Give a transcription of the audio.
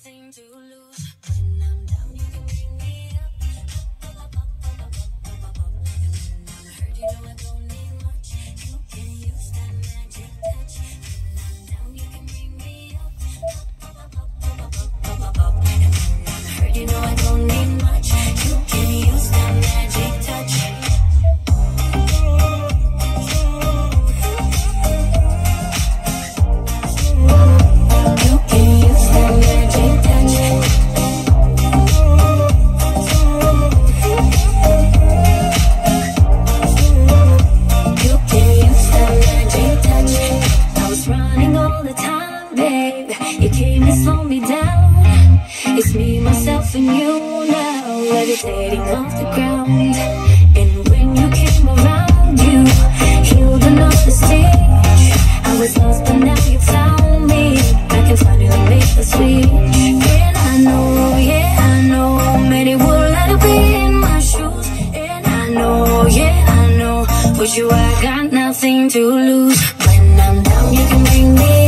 nothing to lose. When I'm down, you can bring me up, up, up, up, up, up, up, up, up. And when I'm hurt, you know I don't need much. You can use that magic touch. When I'm down, you can bring me up, up, up, up, up, up, up, up, up. And when I'm hurt, you know I don't need much. You can use that magic touch. It's me, myself, and you now, levitating off the ground. And when you came around, you healed another stage. I was lost, but now you found me. I can finally make the switch. And I know, yeah, I know, many would like to be in my shoes. And I know, yeah, I know, with you I got nothing to lose. When I'm down, you can bring me